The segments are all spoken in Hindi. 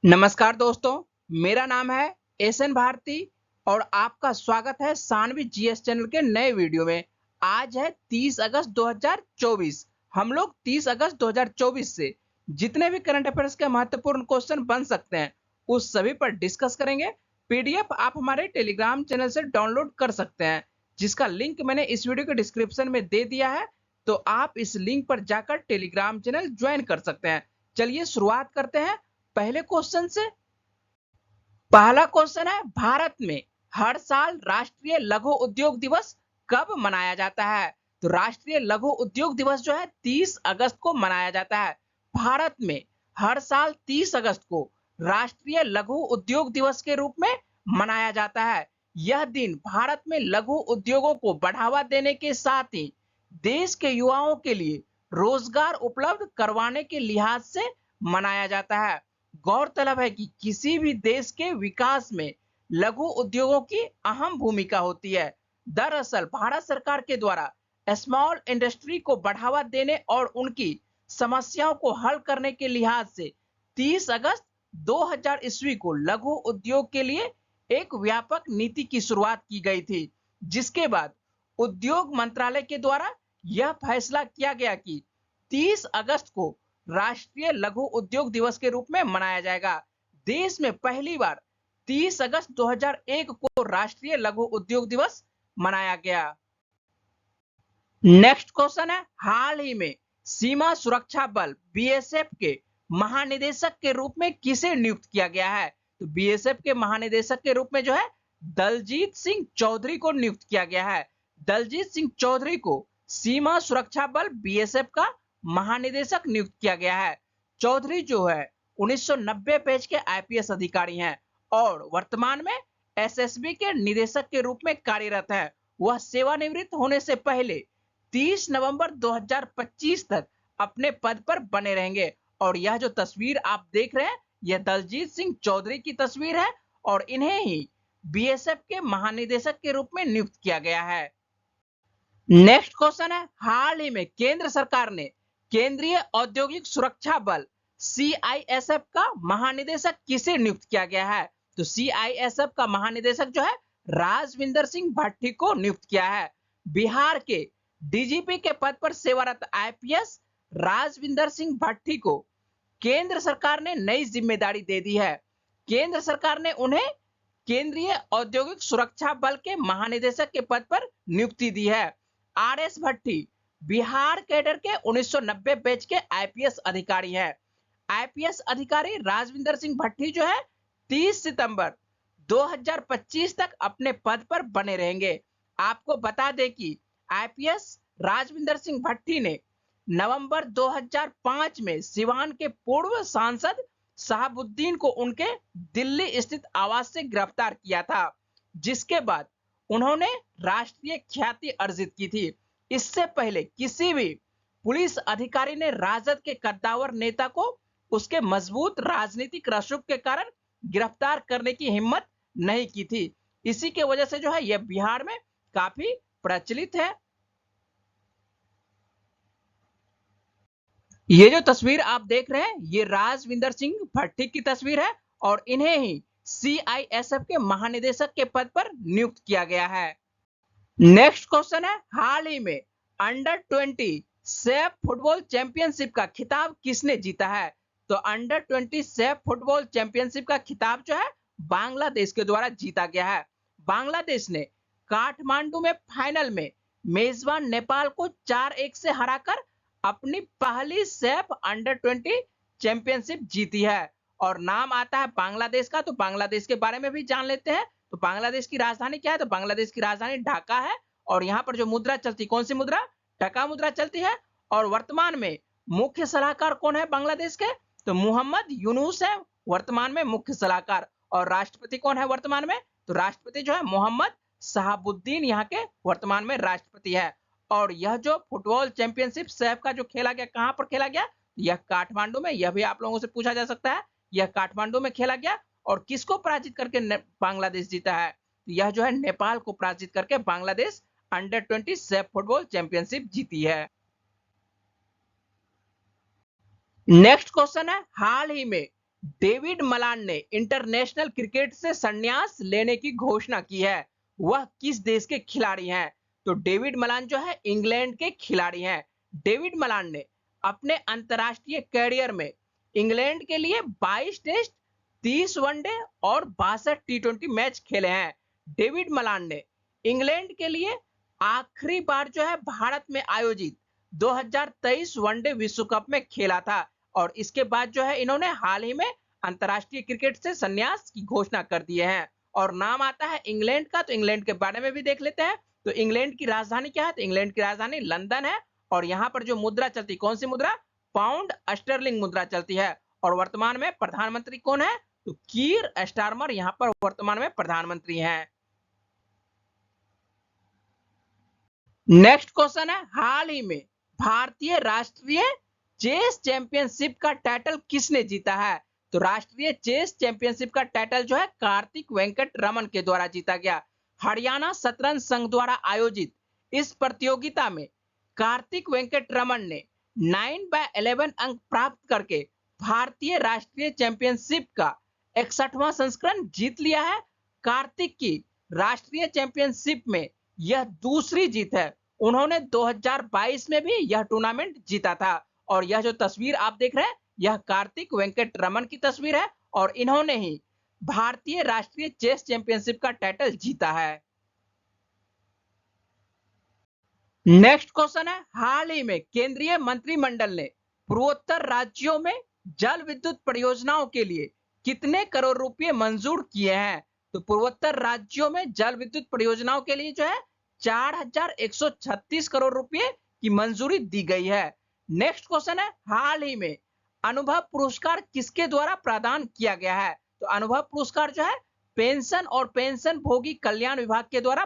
नमस्कार दोस्तों, मेरा नाम है एसएन भारती और आपका स्वागत है सानवी जीएस चैनल के नए वीडियो में। आज है 30 अगस्त 2024। हम लोग 30 अगस्त 2024 से जितने भी करंट अफेयर्स के महत्वपूर्ण क्वेश्चन बन सकते हैं उस सभी पर डिस्कस करेंगे। पीडीएफ आप हमारे टेलीग्राम चैनल से डाउनलोड कर सकते हैं, जिसका लिंक मैंने इस वीडियो के डिस्क्रिप्शन में दे दिया है, तो आप इस लिंक पर जाकर टेलीग्राम चैनल ज्वाइन कर सकते हैं। चलिए शुरुआत करते हैं पहले क्वेश्चन से। पहला क्वेश्चन है, भारत में हर साल राष्ट्रीय लघु उद्योग दिवस कब मनाया जाता है? तो राष्ट्रीय लघु उद्योग दिवस जो है 30 अगस्त को मनाया जाता है। भारत में हर साल 30 अगस्त को राष्ट्रीय लघु उद्योग दिवस के रूप में मनाया जाता है। यह दिन भारत में लघु उद्योगों को बढ़ावा देने के साथ ही देश के युवाओं के लिए रोजगार उपलब्ध करवाने के लिहाज से मनाया जाता है। गौरतलब है कि किसी भी देश के विकास में लघु उद्योगों की अहम भूमिका होती है। दरअसल भारत सरकार के द्वारा स्मॉल इंडस्ट्री को बढ़ावा देने और उनकी समस्याओं को हल करने के लिहाज से 30 अगस्त 2000 ईस्वी को लघु उद्योग के लिए एक व्यापक नीति की शुरुआत की गई थी, जिसके बाद उद्योग मंत्रालय के द्वारा यह फैसला किया गया कि 30 अगस्त को राष्ट्रीय लघु उद्योग दिवस के रूप में मनाया जाएगा। देश में पहली बार 30 अगस्त 2001 को राष्ट्रीय लघु उद्योग दिवस मनाया गया। नेक्स्ट क्वेश्चन है, हाल ही में सीमा सुरक्षा बल बीएसएफ के महानिदेशक के रूप में किसे नियुक्त किया गया है? तो बीएसएफ के महानिदेशक के रूप में जो है दलजीत सिंह चौधरी को नियुक्त किया गया है। दलजीत सिंह चौधरी को सीमा सुरक्षा बल बीएसएफ का महानिदेशक नियुक्त किया गया है। चौधरी जो है 1990 बैच के आईपीएस अधिकारी हैं और वर्तमान में एसएसबी के निदेशक के रूप में कार्यरत है। वह सेवानिवृत्त होने से पहले 30 नवंबर 2025 तक अपने पद पर बने रहेंगे। और यह जो तस्वीर आप देख रहे हैं, यह दलजीत सिंह चौधरी की तस्वीर है और इन्हें ही बीएसएफ के महानिदेशक के रूप में नियुक्त किया गया है। नेक्स्ट क्वेश्चन है, हाल ही में केंद्र सरकार ने केंद्रीय औद्योगिक सुरक्षा बल सीआईएसएफ का महानिदेशक किसे नियुक्त किया गया है? तो सीआईएसएफ का महानिदेशक जो है राजविंदर सिंह भट्टी को नियुक्त किया है। बिहार के डीजीपी के पद पर सेवारत आईपीएस राजविंदर सिंह भट्टी को केंद्र सरकार ने नई जिम्मेदारी दे दी है। केंद्र सरकार ने उन्हें केंद्रीय औद्योगिक सुरक्षा बल के महानिदेशक के पद पर नियुक्ति दी है। आरएस भट्टी बिहार कैडर के 1990 बैच के आईपीएस अधिकारी हैं। आईपीएस अधिकारी राजविंदर सिंह भट्टी जो है 30 सितंबर 2025 तक अपने पद पर बने रहेंगे। आपको बता दें कि आईपीएस राजविंदर सिंह भट्टी ने नवंबर 2005 में सिवान के पूर्व सांसद शहाबुद्दीन को उनके दिल्ली स्थित आवास से गिरफ्तार किया था, जिसके बाद उन्होंने राष्ट्रीय ख्याति अर्जित की थी। इससे पहले किसी भी पुलिस अधिकारी ने राजद के कद्दावर नेता को उसके मजबूत राजनीतिक रसूख के कारण गिरफ्तार करने की हिम्मत नहीं की थी। इसी के वजह से जो है यह बिहार में काफी प्रचलित है। ये जो तस्वीर आप देख रहे हैं, ये राजविंदर सिंह भट्टी की तस्वीर है और इन्हें ही सीआईएसएफ के महानिदेशक के पद पर नियुक्त किया गया है। नेक्स्ट क्वेश्चन है, हाल ही में अंडर 20 सेफ फुटबॉल चैंपियनशिप का खिताब किसने जीता है? तो अंडर 20 सेफ फुटबॉल चैंपियनशिप का खिताब जो है बांग्लादेश के द्वारा जीता गया है। बांग्लादेश ने काठमांडू में फाइनल में मेजबान नेपाल को 4-1 से हराकर अपनी पहली सेफ अंडर 20 चैंपियनशिप जीती है। और नाम आता है बांग्लादेश का, तो बांग्लादेश के बारे में भी जान लेते हैं। तो बांग्लादेश की राजधानी क्या है? तो बांग्लादेश की राजधानी ढाका है और यहाँ पर जो मुद्रा चलती, कौन सी मुद्रा? टका मुद्रा चलती है। और वर्तमान में मुख्य सलाहकार कौन है बांग्लादेश के? तो मोहम्मद यूनुस है वर्तमान में मुख्य सलाहकार। और राष्ट्रपति कौन है वर्तमान में? तो राष्ट्रपति जो है मोहम्मद शहाबुद्दीन यहाँ के वर्तमान में राष्ट्रपति है। और यह जो फुटबॉल चैंपियनशिप सैफ का जो खेला गया, कहां पर खेला गया? यह काठमांडू में। यह भी आप लोगों से पूछा जा सकता है, यह काठमांडू में खेला गया। और किसको पराजित करके बांग्लादेश जीता है? यह जो है नेपाल को पराजित करके Bangladesh under 20 Saif football championship जीती है। नेक्स्ट क्वेश्चन है, हाल ही में डेविड मलान ने इंटरनेशनल क्रिकेट से संन्यास लेने की घोषणा की है, वह किस देश के खिलाड़ी हैं? तो डेविड मलान जो है इंग्लैंड के खिलाड़ी हैं। डेविड मलान ने अपने अंतरराष्ट्रीय कैरियर में इंग्लैंड के लिए 22 टेस्ट, 30 वनडे और 62 टी20 मैच खेले हैं। डेविड मलान ने इंग्लैंड के लिए आखिरी बार जो है भारत में आयोजित 2023 वनडे विश्व कप में खेला था और इसके बाद जो है इन्होंने हाल ही में अंतरराष्ट्रीय क्रिकेट से संन्यास की घोषणा कर दिए हैं। और नाम आता है इंग्लैंड का, तो इंग्लैंड के बारे में भी देख लेते हैं। तो इंग्लैंड की राजधानी क्या है? तो इंग्लैंड की राजधानी लंदन है और यहाँ पर जो मुद्रा चलती, कौन सी मुद्रा? पाउंड स्टर्लिंग मुद्रा चलती है। और वर्तमान में प्रधानमंत्री कौन है? तो कीर स्टारमर यहाँ पर वर्तमान में प्रधानमंत्री हैं। नेक्स्ट क्वेश्चन है, हाल ही में भारतीय राष्ट्रीय चेस चैंपियनशिप का टाइटल किसने जीता है? तो राष्ट्रीय चेस चैंपियनशिप का टाइटल जो है कार्तिक वेंकट रमन के द्वारा जीता गया। हरियाणा शतरंज संघ द्वारा आयोजित इस प्रतियोगिता में कार्तिक वेंकट रमन ने 9/11 अंक प्राप्त करके भारतीय राष्ट्रीय चैंपियनशिप का 61वां संस्करण जीत लिया है। कार्तिक की राष्ट्रीय चैंपियनशिप में यह दूसरी जीत है। उन्होंने 2022 में भी यह टूर्नामेंट जीता था और यह जो तस्वीर आप देख रहे हैं यह कार्तिक वेंकट रमन की तस्वीर है और इन्होंने ही भारतीय राष्ट्रीय चेस चैंपियनशिप का टाइटल जीता है। नेक्स्ट क्वेश्चन है, हाल ही में केंद्रीय मंत्रिमंडल ने पूर्वोत्तर राज्यों में जल विद्युत परियोजनाओं के लिए कितने करोड़ रुपए मंजूर किए हैं? तो पूर्वोत्तर राज्यों में जल विद्युत परियोजनाओं के लिए जो है 4136 करोड़ रुपए की मंजूरी दी गई है। नेक्स्ट क्वेश्चन है, हाल ही में अनुभव पुरस्कार किसके द्वारा प्रदान किया गया है? तो अनुभव पुरस्कार जो है पेंशन और पेंशन भोगी कल्याण विभाग के द्वारा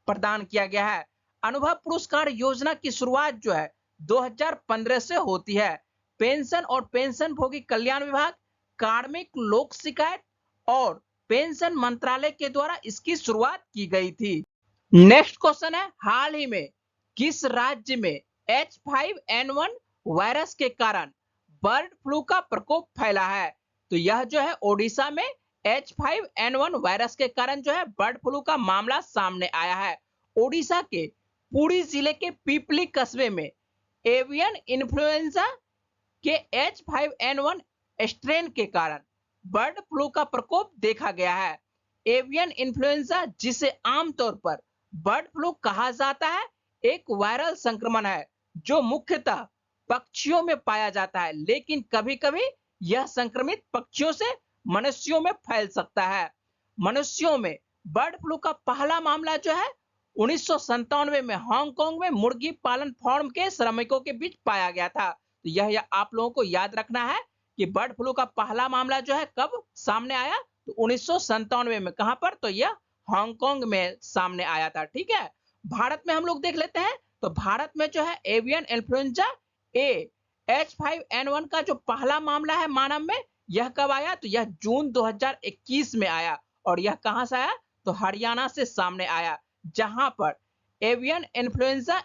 प्रदान किया गया है। अनुभव पुरस्कार योजना की शुरुआत जो है 2015 से होती है। पेंशन और पेंशन भोगी कल्याण विभाग, कार्मिक लोक शिकायत और पेंशन मंत्रालय के द्वारा इसकी शुरुआत की गई थी। नेक्स्ट क्वेश्चन है, हाल ही में किस राज्य में H5N1 वायरस के कारण बर्ड फ्लू का प्रकोप फैला है? तो यह जो है ओडिशा में H5N1 वायरस के कारण जो है बर्ड फ्लू का मामला सामने आया है। ओडिशा के पुरी जिले के पीपली कस्बे में एवियन इन्फ्लुएंजा के H5N1 स्ट्रेन के कारण बर्ड फ्लू का प्रकोप देखा गया है। एवियन इन्फ्लुएंजा, जिसे आमतौर पर बर्ड फ्लू कहा जाता है, एक वायरल संक्रमण है जो मुख्यतः पक्षियों में पाया जाता है, लेकिन कभी-कभी यह संक्रमित पक्षियों से मनुष्यों में फैल सकता है। मनुष्यों में बर्ड फ्लू का पहला मामला जो है 1997 में हांगकांग में मुर्गी पालन फार्म के श्रमिकों के बीच पाया गया था। तो यह आप लोगों को याद रखना है कि बर्ड फ्लू का पहला मामला जो है कब सामने आया? तो 1997 में। कहां पर? तो यह हांगकांग में सामने आया था। ठीक है, भारत में हम लोग देख लेते हैं। तो भारत में जो है एवियन इन्फ्लुएंजा ए H5N1 का जो पहला मामला है मानव में, यह कब आया? तो यह जून 2021 में आया और यह कहां से आया? तो हरियाणा से सामने आया, जहां पर एवियन इन्फ्लुएंजा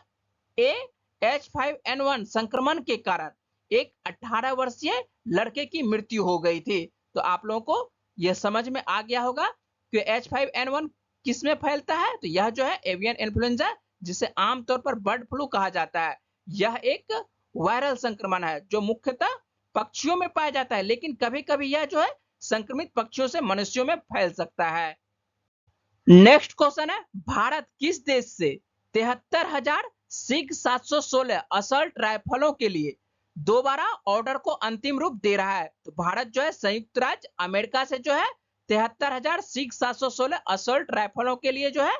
ए H5N1 संक्रमण के कारण एक 18 वर्षीय लड़के की मृत्यु हो गई थी। तो आप लोगों को यह समझ में आ गया होगा कि H5N1 किस में फैलता है। तो यह जो है एवियन इन्फ्लुएंजा, जिसे आमतौर पर बर्ड फ्लू कहा जाता है, यह एक वायरल संक्रमण है जो मुख्यतः पक्षियों में पाया जाता है, लेकिन कभी-कभी यह जो है संक्रमित पक्षियों से मनुष्यों में फैल सकता है। नेक्स्ट क्वेश्चन है, भारत किस देश से 73,000 सिग 716 असल्ट राइफलों के लिए दोबारा ऑर्डर को अंतिम रूप दे रहा है? तो भारत जो है संयुक्त राज्य अमेरिका से जो है 73,000 सिग 716 असल्ट राइफलों के लिए जो है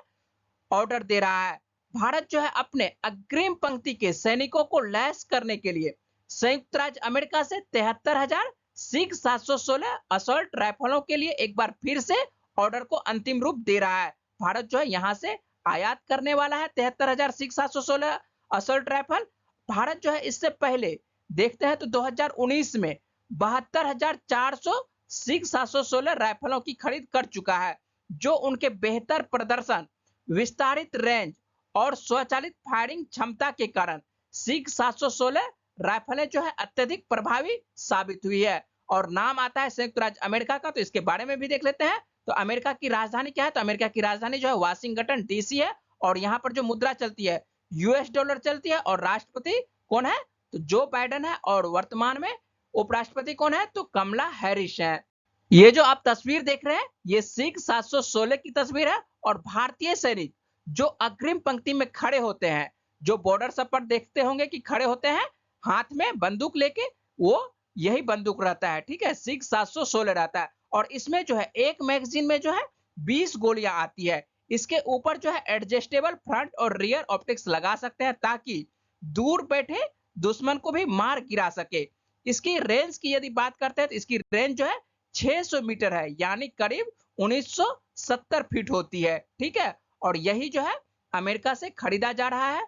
ऑर्डर दे रहा है। भारत जो है अपने अग्रिम पंक्ति के सैनिकों को लैस करने के लिए संयुक्त राज्य अमेरिका से 73,000 सिग 716 असल्ट राइफलों के लिए एक बार फिर से ऑर्डर को अंतिम रूप दे रहा है। भारत जो है यहां से आयात करने वाला है 73,000 सिग 716 असल्ट राइफल। भारत जो है इससे पहले देखते हैं तो 2019 में 72,400 सिग 716 राइफलों की खरीद कर चुका है, जो उनके बेहतर प्रदर्शन, विस्तारित रेंज और स्वचालित फायरिंग क्षमता के कारण सिग 716 राइफलें जो है अत्यधिक प्रभावी साबित हुई है और नाम आता है संयुक्त राज्य अमेरिका का, तो इसके बारे में भी देख लेते हैं। तो अमेरिका की राजधानी क्या है? तो अमेरिका की राजधानी जो है वाशिंगटन डीसी है, और यहाँ पर जो मुद्रा चलती है यूएस डॉलर चलती है, और राष्ट्रपति कौन है? तो जो बाइडेन है, और वर्तमान में उपराष्ट्रपति कौन है? तो कमला हैरिस है। ये जो आप तस्वीर देख रहे हैं ये सिख 716 की तस्वीर है, और भारतीय सैनिक जो अग्रिम पंक्ति में खड़े होते हैं, जो बॉर्डर सब पर देखते होंगे कि खड़े होते हैं हाथ में बंदूक लेके, वो यही बंदूक रहता है, ठीक है, सिख 716 रहता है। और इसमें जो है एक मैगजीन में जो है 20 गोलियां आती है। इसके ऊपर जो है एडजस्टेबल फ्रंट और रियर ऑप्टिक्स लगा सकते हैं, ताकि दूर बैठे दुश्मन को भी मार गिरा सके। इसकी रेंज की यदि बात करते हैं तो इसकी रेंज जो है 600 मीटर है, यानी करीब 1970 फीट होती है, ठीक है। और यही जो है अमेरिका से खरीदा जा रहा है।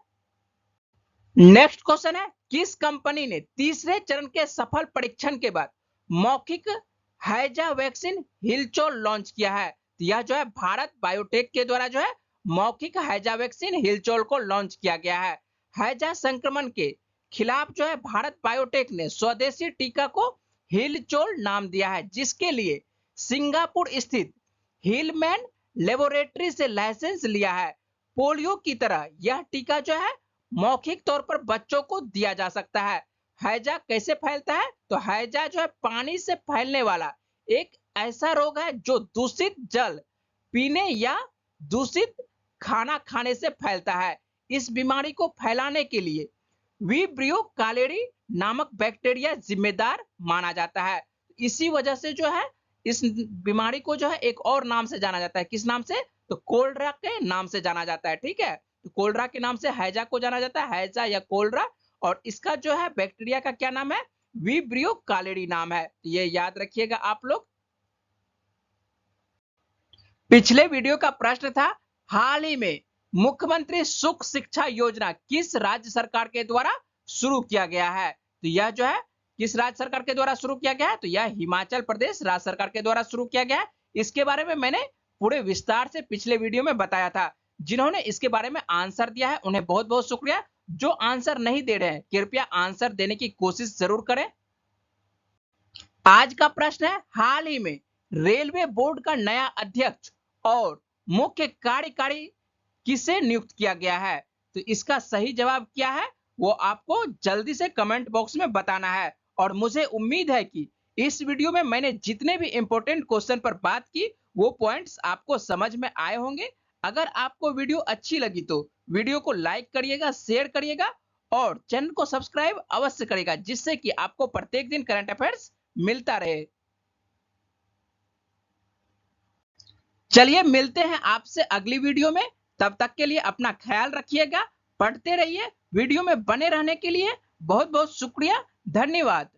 नेक्स्ट क्वेश्चन है, किस कंपनी ने तीसरे चरण के सफल परीक्षण के बाद मौखिक हैजा वैक्सीन हिलचोल लॉन्च किया है? तो यह जो है भारत बायोटेक के द्वारा जो है मौखिक हैजा वैक्सीन हिलचोल को लॉन्च किया गया है। हैजा संक्रमण के खिलाफ जो है भारत बायोटेक ने स्वदेशी टीका को हिलचोल नाम दिया है, जिसके लिए सिंगापुर स्थित हिलमैन लेबोरेटरी से लाइसेंस लिया है। पोलियो की तरह यह टीका जो है मौखिक तौर पर बच्चों को दिया जा सकता है। हैजा कैसे फैलता है? तो हैजा जो है पानी से फैलने वाला एक ऐसा रोग है जो दूषित जल पीने या दूषित खाना खाने से फैलता है। इस बीमारी को फैलाने के लिए विब्रियो कालेरी नामक बैक्टीरिया जिम्मेदार माना जाता है। इसी वजह से जो है इस बीमारी को जो है एक और नाम से जाना जाता है। किस नाम से? तो कोलरा के नाम से जाना जाता है, ठीक है। तो कोलरा के नाम से हैजा को जाना जाता है, हैजा या कोलरा। और इसका जो है बैक्टीरिया का क्या नाम है? विब्रियो कालेरी नाम है। ये याद रखिएगा आप लोग। पिछले वीडियो का प्रश्न था, हाल ही में मुख्यमंत्री सुख शिक्षा योजना किस राज्य सरकार के द्वारा शुरू किया गया है? तो यह जो है किस राज्य सरकार के द्वारा शुरू किया गया है? तो यह हिमाचल प्रदेश राज्य सरकार के द्वारा शुरू किया गया है। इसके बारे में मैंने पूरे विस्तार से पिछले वीडियो में बताया था। जिन्होंने इसके बारे में आंसर दिया है उन्हें बहुत बहुत शुक्रिया। जो आंसर नहीं दे रहे हैं कृपया आंसर देने की कोशिश जरूर करें। आज का प्रश्न है, हाल ही में रेलवे बोर्ड का नया अध्यक्ष और मुख्य कार्यकारी किसे नियुक्त किया गया है? तो इसका सही जवाब क्या है वो आपको जल्दी से कमेंट बॉक्स में बताना है। और मुझे उम्मीद है कि इस वीडियो में मैंने जितने भी इंपॉर्टेंट क्वेश्चन पर बात की वो पॉइंट्स आपको समझ में आए होंगे। अगर आपको वीडियो अच्छी लगी तो वीडियो को लाइक करिएगा, शेयर करिएगा और चैनल को सब्सक्राइब अवश्य करिएगा, जिससे कि आपको प्रत्येक दिन करंट अफेयर्स मिलता रहे। चलिए मिलते हैं आपसे अगली वीडियो में। तब तक के लिए अपना ख्याल रखिएगा, पढ़ते रहिए। वीडियो में बने रहने के लिए बहुत बहुत शुक्रिया, धन्यवाद।